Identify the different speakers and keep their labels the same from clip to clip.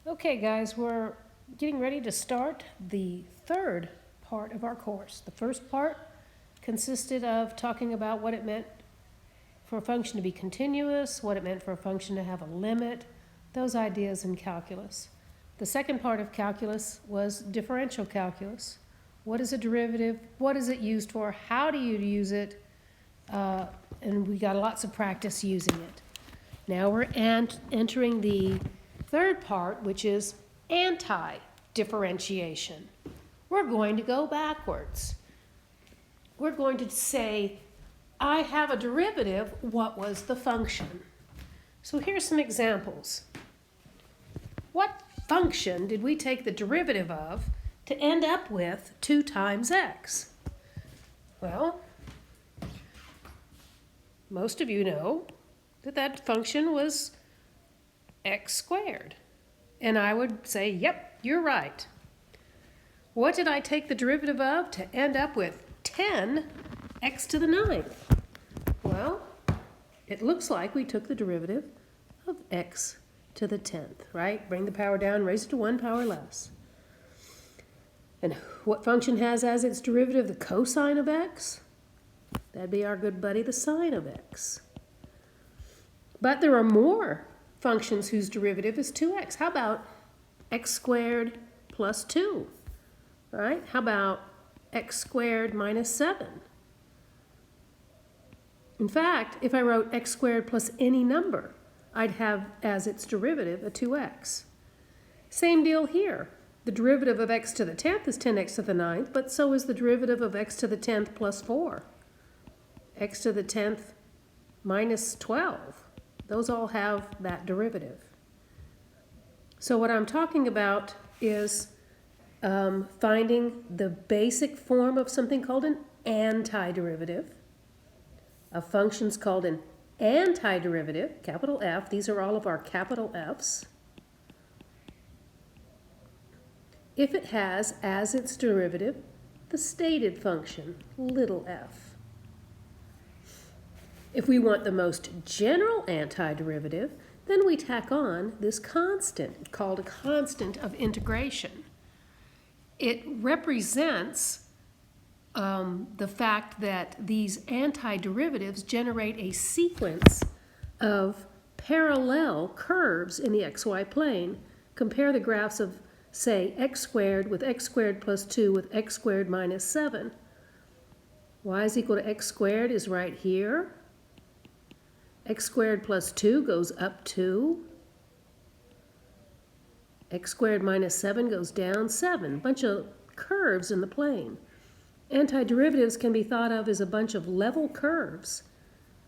Speaker 1: Okay, guys, we're getting ready to start the third part of our course. The first part consisted of talking about what it meant for a function to be continuous, what it meant for a function to have a limit, those ideas in calculus. The second part of calculus was differential calculus. What is a derivative? What is it used for? How do you use it? And we got lots of practice using it. Now we're entering the third part, which is anti-differentiation. We're going to go backwards. We're going to say, I have a derivative, what was the function? So here's some examples. What function did we take the derivative of to end up with 2 times x? Well, most of you know that function was x squared. And I would say, yep, you're right. What did I take the derivative of to end up with 10x to the 9th? Well, it looks like we took the derivative of x to the 10th, right? Bring the power down, raise it to 1 power less. And what function has as its derivative the cosine of x? That'd be our good buddy, the sine of x. But there are more functions whose derivative is 2x. How about x squared plus 2, right? How about x squared minus 7? In fact, if I wrote x squared plus any number, I'd have as its derivative a 2x. Same deal here. The derivative of x to the 10th is 10x to the 9th, but so is the derivative of x to the 10th plus 4. X to the 10th minus 12. Those all have that derivative. So what I'm talking about is finding the basic form of something called an antiderivative. A function's called an antiderivative, capital F. These are all of our capital F's. If it has as its derivative the stated function, little f. If we want the most general antiderivative, then we tack on this constant called a constant of integration. It represents the fact that these antiderivatives generate a sequence of parallel curves in the xy plane. Compare the graphs of, say, x squared with x squared plus 2 with x squared minus 7. Y is equal to x squared is right here. X squared plus 2 goes up 2. X squared minus 7 goes down 7. Bunch of curves in the plane. Antiderivatives can be thought of as a bunch of level curves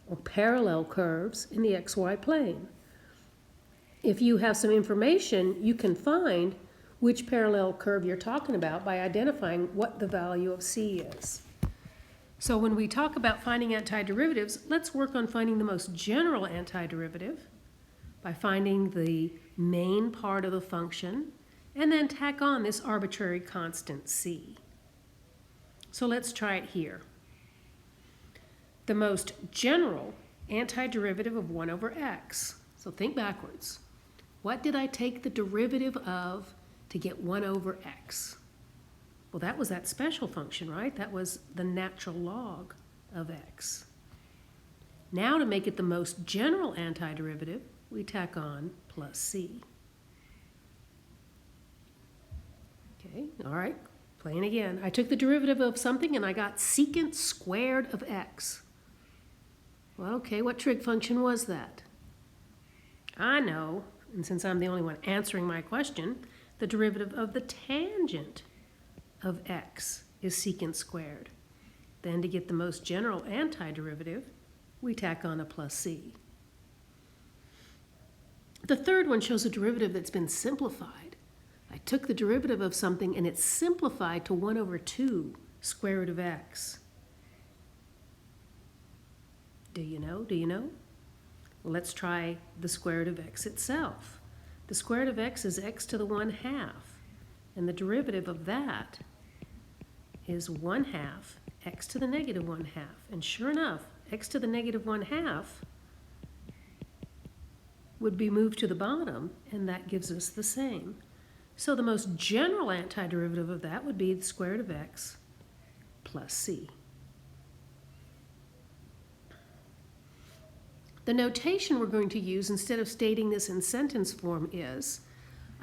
Speaker 1: or parallel curves in the xy plane. If you have some information, you can find which parallel curve you're talking about by identifying what the value of c is. So when we talk about finding antiderivatives, let's work on finding the most general antiderivative by finding the main part of the function and then tack on this arbitrary constant c. So let's try it here. The most general antiderivative of 1 over x. So think backwards. What did I take the derivative of to get 1 over x? Well, that was that special function, right? That was the natural log of x. Now to make it the most general antiderivative, we tack on plus c. Okay, all right, playing again. I took the derivative of something and I got secant squared of x. Well, okay, what trig function was that? I know, and since I'm the only one answering my question, the derivative of the tangent of x is secant squared. Then to get the most general antiderivative, we tack on a plus c. The third one shows a derivative that's been simplified. I took the derivative of something and it's simplified to 1 over 2 square root of x. Do you know? Do you know? Well, let's try the square root of x itself. The square root of x is x to the 1/2. And the derivative of that is 1/2 x to the negative 1/2. And sure enough, x to the negative 1/2 would be moved to the bottom, and that gives us the same. So the most general antiderivative of that would be the square root of x plus c. The notation we're going to use instead of stating this in sentence form is,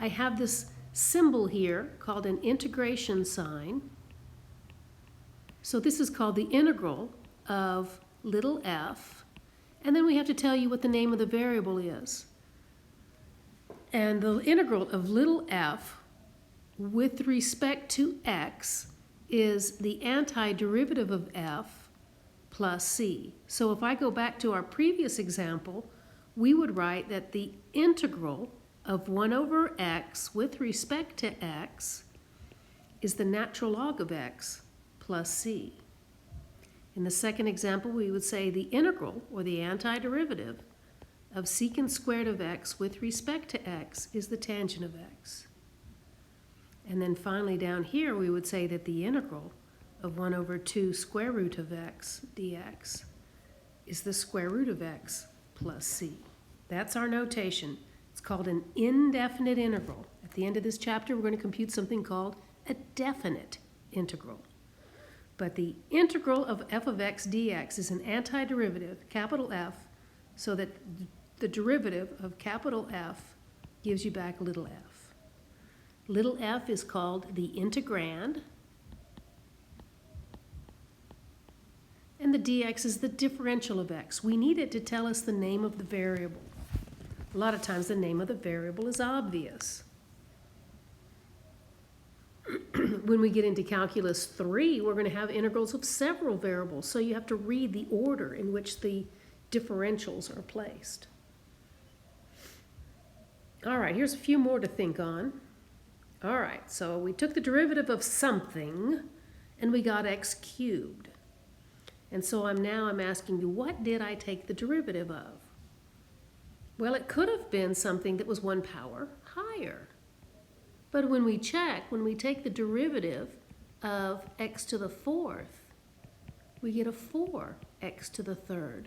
Speaker 1: I have this symbol here called an integration sign. So this is called the integral of little f, and then we have to tell you what the name of the variable is. And the integral of little f with respect to x is the antiderivative of f plus c. So if I go back to our previous example, we would write that the integral of 1 over x with respect to x is the natural log of x plus c. In the second example, we would say the integral, or the antiderivative, of secant squared of x with respect to x is the tangent of x. And then finally down here, we would say that the integral of 1 over 2 square root of x dx is the square root of x plus c. That's our notation. It's called an indefinite integral. At the end of this chapter, we're going to compute something called a definite integral. But the integral of f of x dx is an antiderivative, capital F, so that the derivative of capital F gives you back little f. Little f is called the integrand, and the dx is the differential of x. We need it to tell us the name of the variable. A lot of times the name of the variable is obvious. When we get into calculus 3, we're going to have integrals of several variables, so you have to read the order in which the differentials are placed. All right, here's a few more to think on. All right, so we took the derivative of something, and we got x cubed. And so I'm asking you, what did I take the derivative of? Well, it could have been something that was 1 power higher. But when we check, when we take the derivative of x to the 4th, we get a 4x to the 3rd.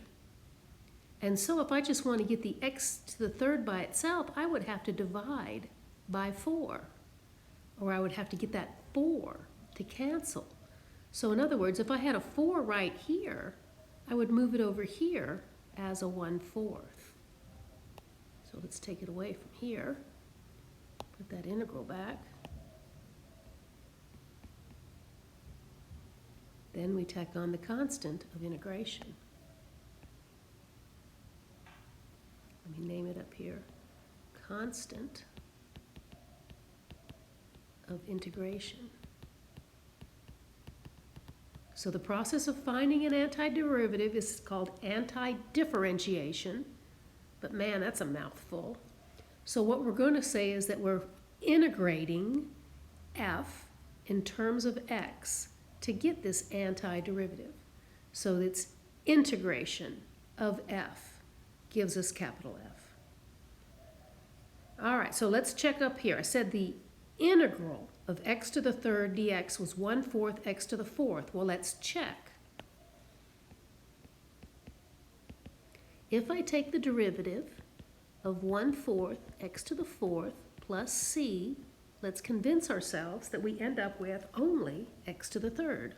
Speaker 1: And so if I just want to get the x to the 3rd by itself, I would have to divide by 4. Or I would have to get that 4 to cancel. So in other words, if I had a 4 right here, I would move it over here as a 1/4. So let's take it away from here. Put that integral back. Then we tack on the constant of integration. Let me name it up here. Constant of integration. So the process of finding an antiderivative is called antidifferentiation, but man, that's a mouthful. So what we're going to say is that we're integrating f in terms of x to get this antiderivative. So it's integration of f gives us capital F. All right, so let's check up here. I said the integral of x to the 3rd dx was 1/4 x to the 4th. Well, let's check. If I take the derivative of 1/4 x to the 4th plus c, let's convince ourselves that we end up with only x to the 3rd.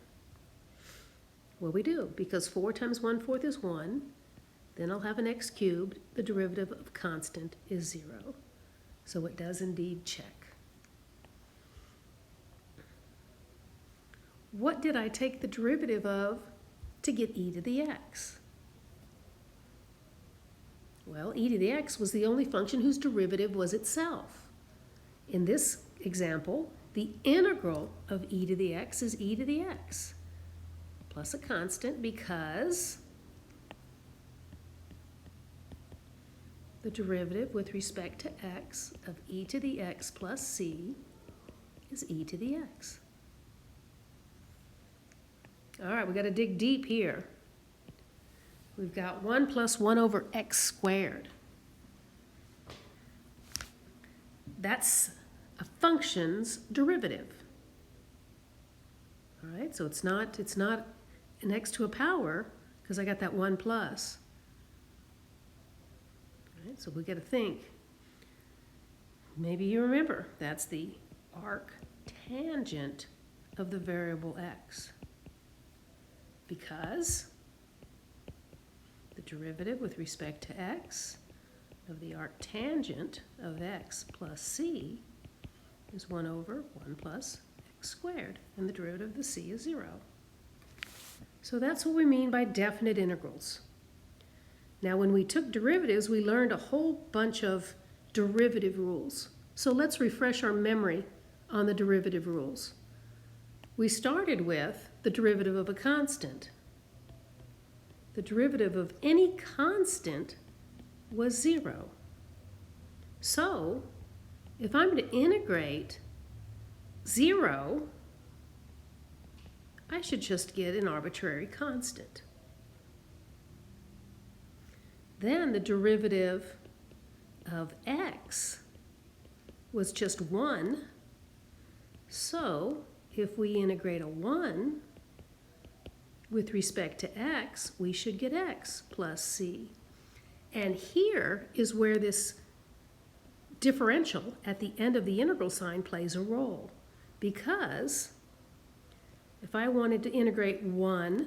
Speaker 1: Well, we do, because 4 times 1/4 is 1. Then I'll have an x cubed. The derivative of constant is 0. So it does indeed check. What did I take the derivative of to get e to the x? Well, e to the x was the only function whose derivative was itself. In this example, the integral of e to the x is e to the x plus a constant, because the derivative with respect to x of e to the x plus c is e to the x. All right, we've got to dig deep here. We've got 1 plus 1 over x squared. That's a function's derivative. All right, so it's not an x to a power, because I got that 1 plus. All right, So we got to think. Maybe you remember that's the arctangent of the variable x, because the derivative with respect to x of the arctangent of x plus c is 1 over 1 plus x squared, and the derivative of the c is 0. So that's what we mean by definite integrals. Now when we took derivatives, we learned a whole bunch of derivative rules. So let's refresh our memory on the derivative rules. We started with the derivative of a constant. The derivative of any constant was 0. So if I'm to integrate 0, I should just get an arbitrary constant. Then the derivative of x was just 1. So if we integrate a 1 with respect to x, we should get x plus c. And here is where this differential at the end of the integral sign plays a role. Because if I wanted to integrate 1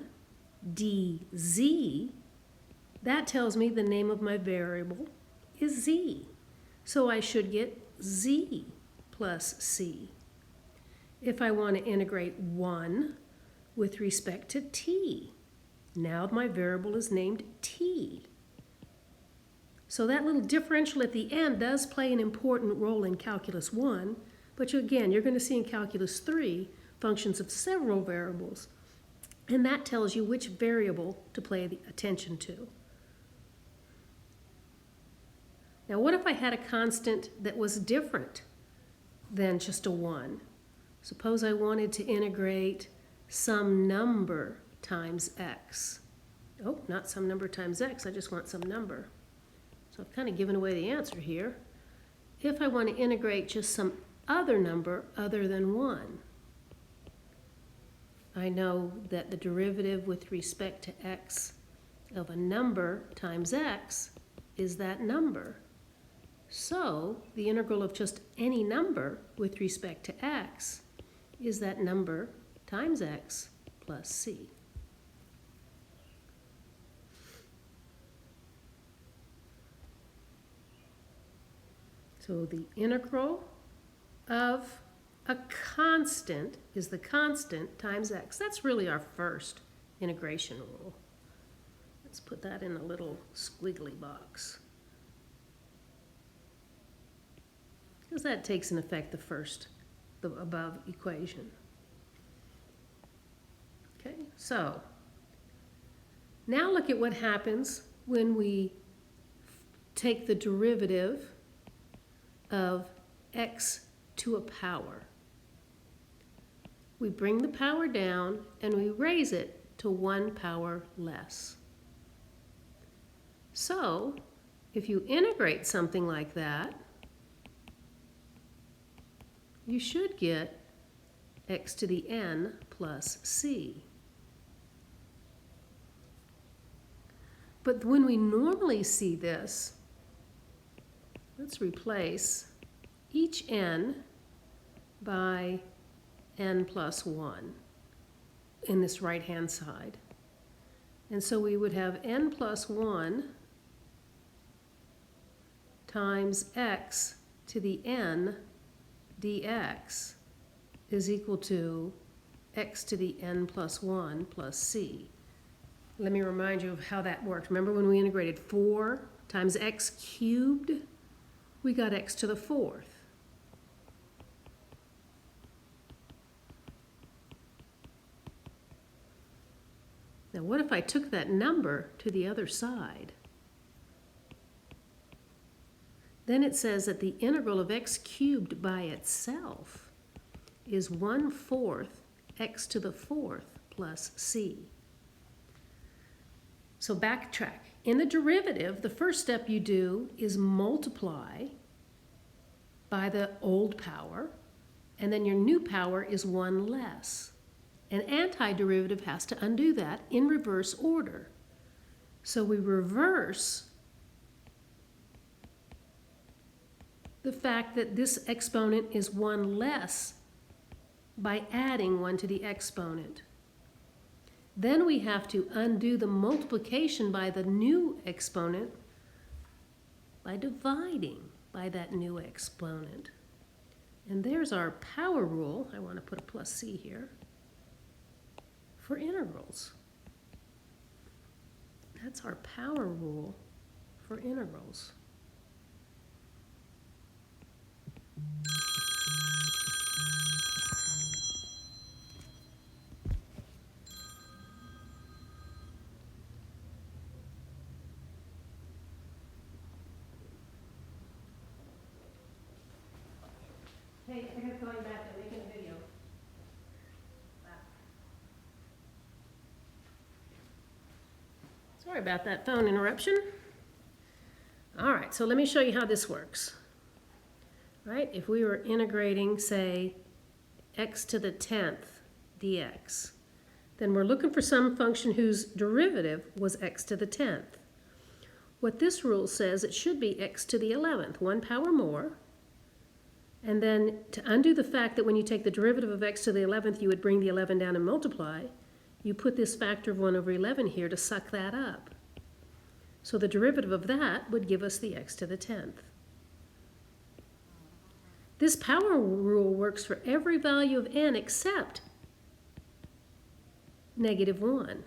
Speaker 1: dz, that tells me the name of my variable is z. So I should get z plus c. If I want to integrate 1 with respect to t, now my variable is named t. So that little differential at the end does play an important role in Calculus 1, but again, you're going to see in Calculus 3 functions of several variables, and that tells you which variable to pay attention to. Now what if I had a constant that was different than just a 1? Suppose I wanted to integrate some number times x. Oh, not some number times x, I just want some number. So I've kind of given away the answer here. If I want to integrate just some other number other than 1, I know that the derivative with respect to x of a number times x is that number. So the integral of just any number with respect to x is that number times x plus c. So the integral of a constant is the constant times x. That's really our first integration rule. Let's put that in a little squiggly box, because that takes in effect the above equation. Okay, so now look at what happens when we take the derivative of x to a power. We bring the power down and we raise it to 1 power less. So if you integrate something like that, you should get x to the n plus c. But when we normally see this, let's replace each n by n plus 1 in this right-hand side. And so we would have n plus 1 times x to the n dx is equal to x to the n plus 1 plus c. Let me remind you of how that worked. Remember when we integrated 4 times x cubed? We got x to the 4th. Now what if I took that number to the other side? Then it says that the integral of x cubed by itself is 1/4 x to the 4th plus c. So backtrack. In the derivative, the first step you do is multiply by the old power, and then your new power is 1 less. An antiderivative has to undo that in reverse order. So we reverse the fact that this exponent is 1 less by adding 1 to the exponent. Then we have to undo the multiplication by the new exponent by dividing by that new exponent. And there's our power rule. I want to put a plus c here for integrals. That's our power rule for integrals. Hey, I gotta call you back. I'm making a video. Sorry about that phone interruption. All right, so let me show you how this works. Right? If we were integrating, say, x to the 10th dx, then we're looking for some function whose derivative was x to the 10th. What this rule says, it should be x to the 11th, 1 power more. And then to undo the fact that when you take the derivative of x to the 11th, you would bring the 11 down and multiply, you put this factor of 1 over 11 here to suck that up. So the derivative of that would give us the x to the 10th. This power rule works for every value of n except -1.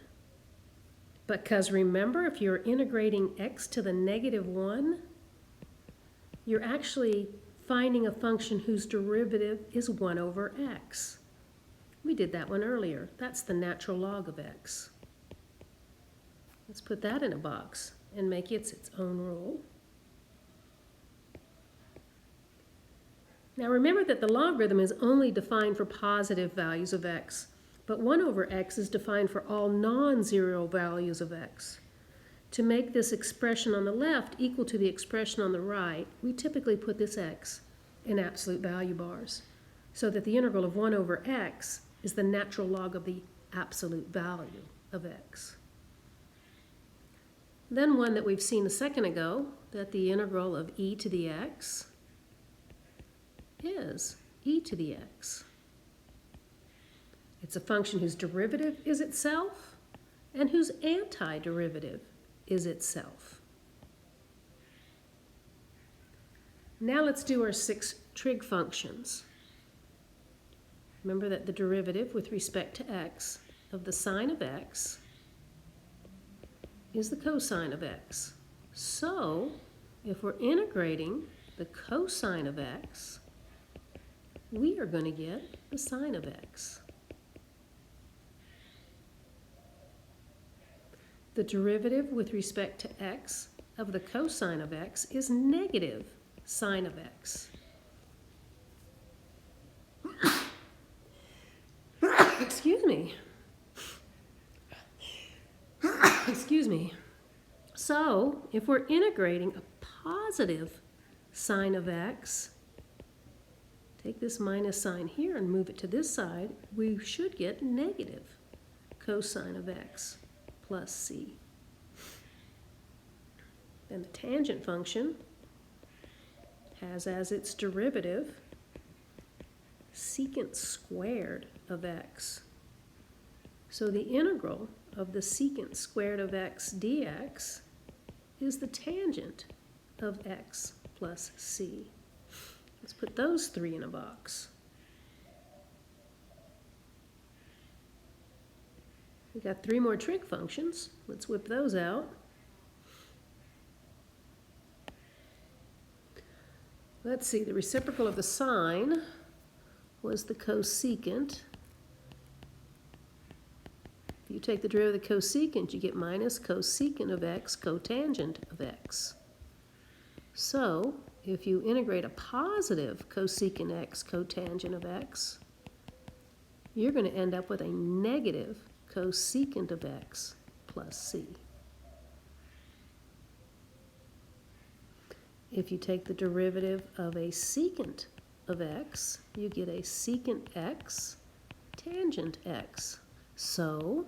Speaker 1: Because remember, if you're integrating x to the -1, you're actually finding a function whose derivative is 1 over x. We did that one earlier. That's the natural log of x. Let's put that in a box and make it its own rule. Now remember that the logarithm is only defined for positive values of x, but 1 over x is defined for all non-zero values of x. To make this expression on the left equal to the expression on the right, we typically put this x in absolute value bars, so that the integral of 1 over x is the natural log of the absolute value of x. Then one that we've seen a second ago, that the integral of e to the x is e to the x. It's a function whose derivative is itself and whose antiderivative is itself. Now let's do our 6 trig functions. Remember that the derivative with respect to x of the sine of x is the cosine of x. So if we're integrating the cosine of x, we are going to get the sine of x. The derivative with respect to x of the cosine of x is negative sine of x. Excuse me. Excuse me. So, if we're integrating a positive sine of x, take this minus sign here and move it to this side, we should get negative cosine of x plus c. Then the tangent function has as its derivative secant squared of x. So the integral of the secant squared of x dx is the tangent of x plus c. Let's put those 3 in a box. We got 3 more trig functions. Let's whip those out. Let's see, the reciprocal of the sine was the cosecant. If you take the derivative of the cosecant, you get minus cosecant of x cotangent of x. So, if you integrate a positive cosecant x cotangent of x, you're going to end up with a negative cosecant of x plus c. If you take the derivative of a secant of x, you get a secant x tangent x. So,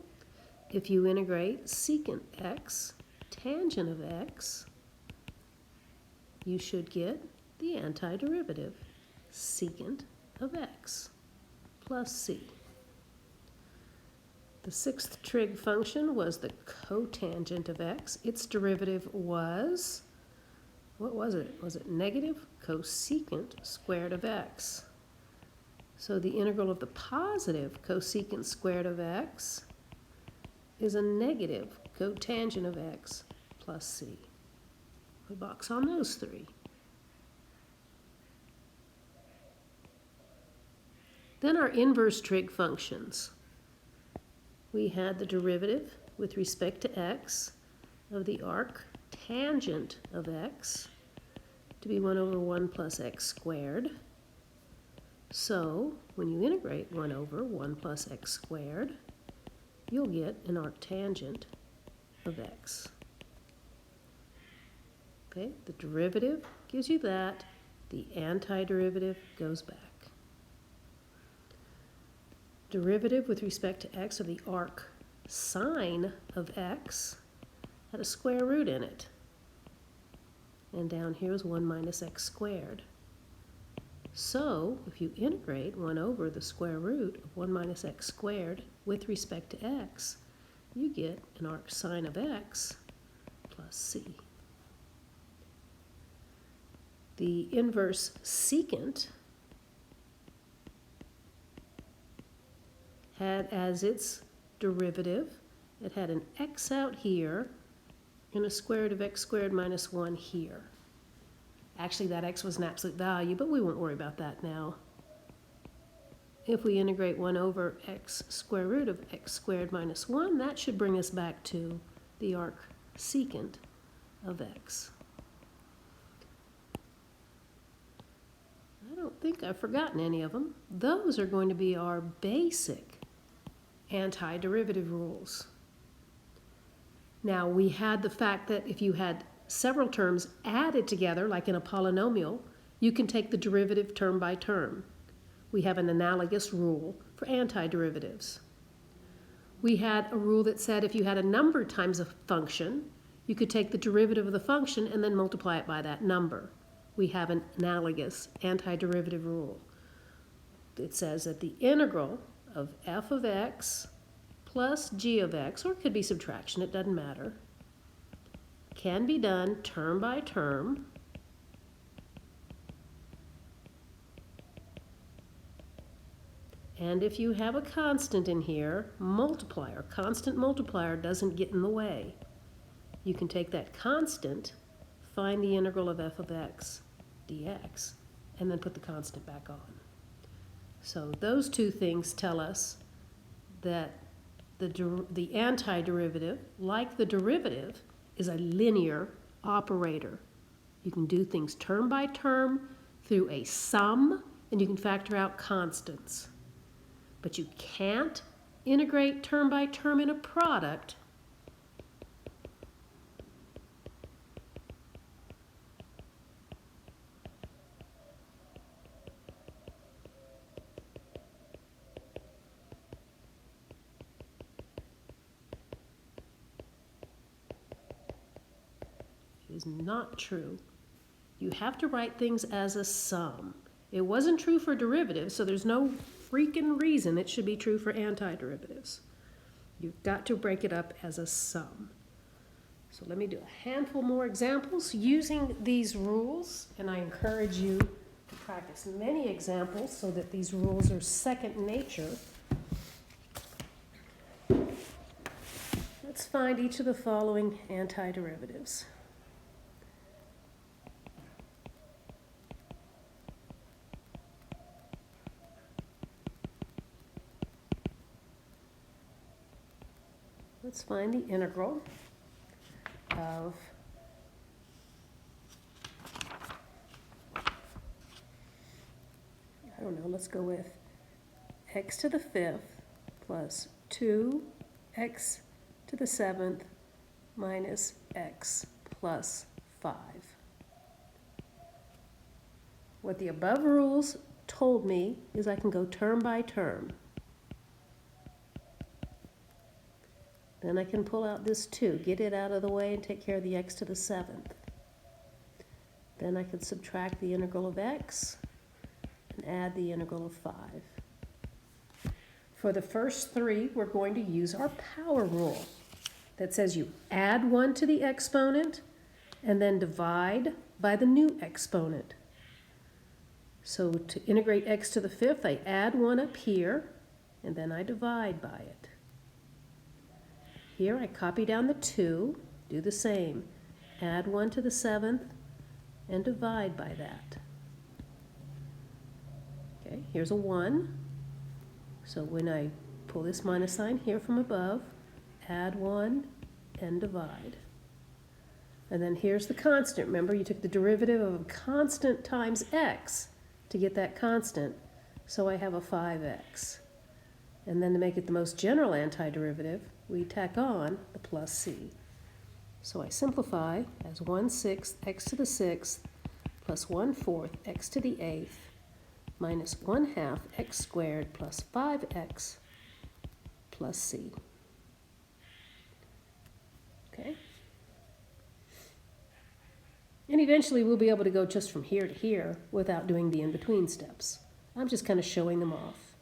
Speaker 1: if you integrate secant x tangent of x, you should get the antiderivative, secant of x plus c. The sixth trig function was the cotangent of x. Its derivative was, what was it? Was it negative cosecant squared of x? So the integral of the positive cosecant squared of x is a negative cotangent of x plus c. We box on those three. Then our inverse trig functions. We had the derivative with respect to x of the arc tangent of x to be 1 over 1 plus x squared. So when you integrate 1 over 1 plus x squared, you'll get an arctangent of x. Okay, the derivative gives you that. The antiderivative goes back. Derivative with respect to x of the arc sine of x had a square root in it. And down here is 1 minus x squared. So if you integrate 1 over the square root of 1 minus x squared with respect to x, you get an arc sine of x plus c. The inverse secant had as its derivative, it had an x out here and a square root of x squared minus 1 here. Actually, that x was an absolute value, but we won't worry about that now. If we integrate 1 over x square root of x squared minus 1, that should bring us back to the arc secant of x. I don't think I've forgotten any of them. Those are going to be our basic antiderivative rules. Now, we had the fact that if you had several terms added together, like in a polynomial, you can take the derivative term by term. We have an analogous rule for antiderivatives. We had a rule that said if you had a number times a function, you could take the derivative of the function and then multiply it by that number. We have an analogous antiderivative rule. It says that the integral of f of x plus g of x, or it could be subtraction, it doesn't matter, can be done term by term and if you have a constant in here, multiplier, constant multiplier doesn't get in the way. You can take that constant, find the integral of f of x dx, and then put the constant back on. So those two things tell us that the antiderivative, like the derivative, is a linear operator. You can do things term by term through a sum, and you can factor out constants. But you can't integrate term by term in a product. Is not true. You have to write things as a sum. It wasn't true for derivatives, so there's no freaking reason it should be true for antiderivatives. You've got to break it up as a sum. So let me do a handful more examples using these rules, and I encourage you to practice many examples so that these rules are second nature. Let's find each of the following antiderivatives. Let's find the integral of I don't know, let's go with x to the 5th plus 2x to the 7th minus x plus 5. What the above rules told me is I can go term by term. Then I can pull out this 2, get it out of the way, and take care of the x to the 7th. Then I can subtract the integral of x and add the integral of 5. For the first three, we're going to use our power rule that says you add 1 to the exponent and then divide by the new exponent. So to integrate x to the fifth, I add 1 up here, and then I divide by it. Here I copy down the 2, do the same. Add 1 to the 7th, and divide by that. Okay, here's a 1. So when I pull this minus sign here from above, add 1 and divide. And then here's the constant. Remember, you took the derivative of a constant times x to get that constant. So I have a 5x. And then to make it the most general antiderivative, we tack on the plus c. So I simplify as 1/6 x to the 6th plus 1/4 x to the 8th minus 1/2 x squared plus 5x plus c. Okay? And eventually we'll be able to go just from here to here without doing the in-between steps. I'm just kind of showing them off.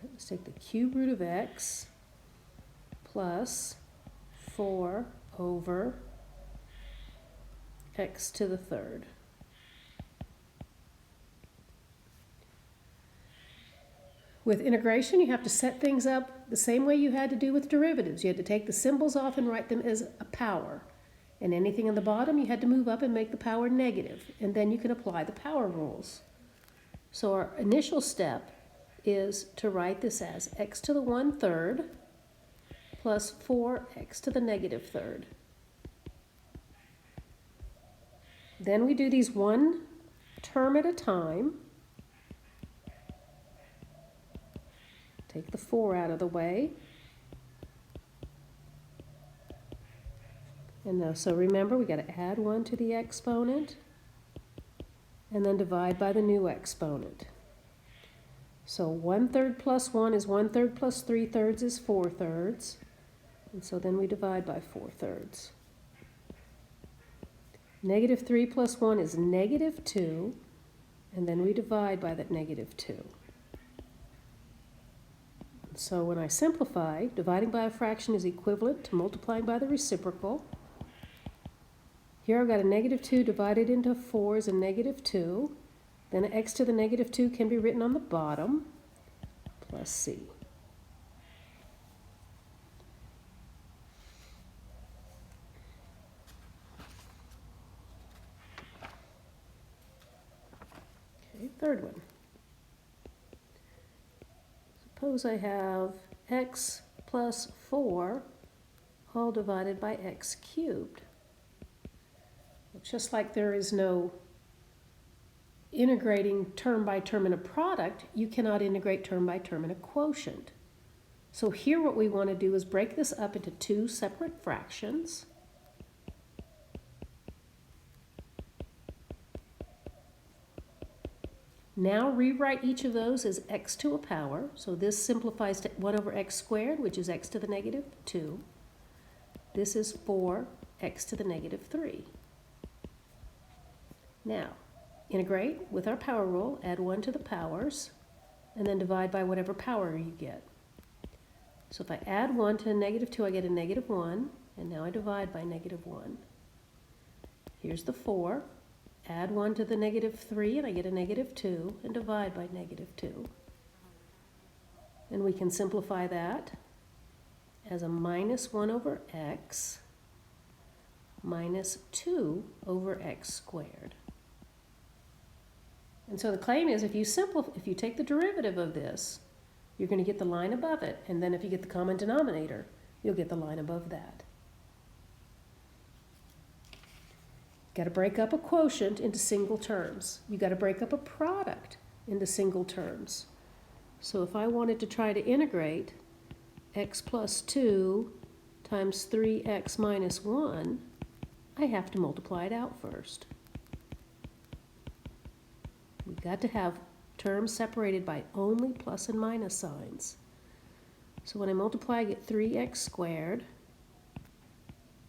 Speaker 1: Let's take the cube root of x plus 4 over x to the third. With integration, you have to set things up the same way you had to do with derivatives. You had to take the symbols off and write them as a power. And anything on the bottom, you had to move up and make the power negative. And then you can apply the power rules. So our initial step is to write this as x to the 1/3 plus 4x to the negative third. Then we do these one term at a time. Take the 4 out of the way. And now, so remember, we got to add 1 to the exponent and then divide by the new exponent. So 1/3 plus 1 is 1/3 plus 3/3 is 4/3. And so then we divide by 4/3. -3 plus 1 is -2. And then we divide by that -2. So when I simplify, dividing by a fraction is equivalent to multiplying by the reciprocal. Here I've got a -2 divided into 4 is a -2. Then x to the -2 can be written on the bottom, plus c. Okay, third one. Suppose I have x plus 4 all divided by x cubed. Just like there is no integrating term by term in a product, you cannot integrate term by term in a quotient. So here what we want to do is break this up into two separate fractions. Now rewrite each of those as x to a power. So this simplifies to 1 over x squared, which is x to the -2. This is 4x to the -3. Now, integrate with our power rule, add 1 to the powers, and then divide by whatever power you get. So if I add 1 to the -2, I get a -1, and now I divide by -1. Here's the 4. Add 1 to the -3, and I get a -2, and divide by -2. And we can simplify that as a -1 over x minus 2 over x squared. And so the claim is if you take the derivative of this, you're going to get the line above it. And then if you get the common denominator, you'll get the line above that. Got to break up a quotient into single terms. You got to break up a product into single terms. So if I wanted to try to integrate x plus 2 times 3x minus 1, I have to multiply it out first. We've got to have terms separated by only plus and minus signs. So when I multiply, I get 3x squared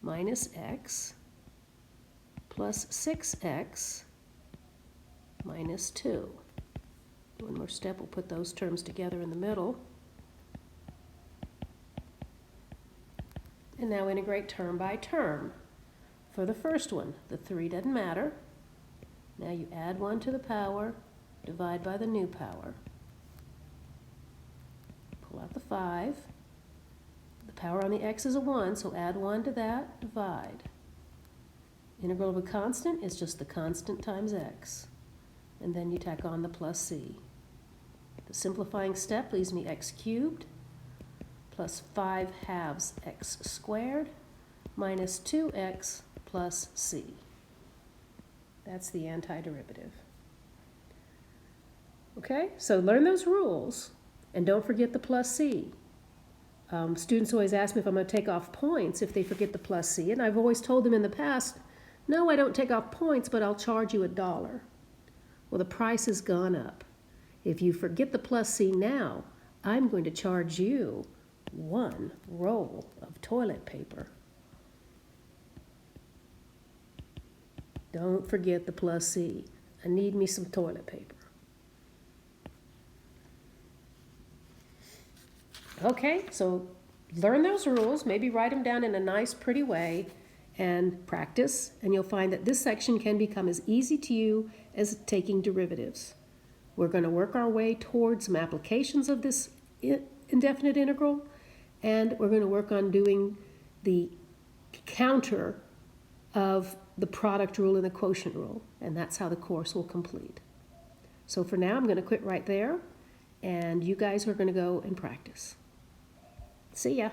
Speaker 1: minus x plus 6x minus 2. One more step, we'll put those terms together in the middle. And now integrate term by term. For the first one, the 3 doesn't matter. Now you add 1 to the power, divide by the new power. Pull out the 5. The power on the x is a 1, so add 1 to that, divide. Integral of a constant is just the constant times x. And then you tack on the plus c. The simplifying step leaves me x cubed plus 5 halves x squared minus 2x plus c. That's the antiderivative. Okay, so learn those rules and don't forget the plus c. Students always ask me if I'm going to take off points if they forget the plus c, and I've always told them in the past, no, I don't take off points, but I'll charge you $1. Well, the price has gone up. If you forget the plus c now, I'm going to charge you 1 roll of toilet paper. Don't forget the plus c. I need me some toilet paper. Okay, so learn those rules, maybe write them down in a nice, pretty way, and practice, and you'll find that this section can become as easy to you as taking derivatives. We're going to work our way towards some applications of this indefinite integral, and we're going to work on doing the counter of the product rule and the quotient rule, and that's how the course will complete. So for now, I'm going to quit right there, and you guys are going to go and practice. See ya.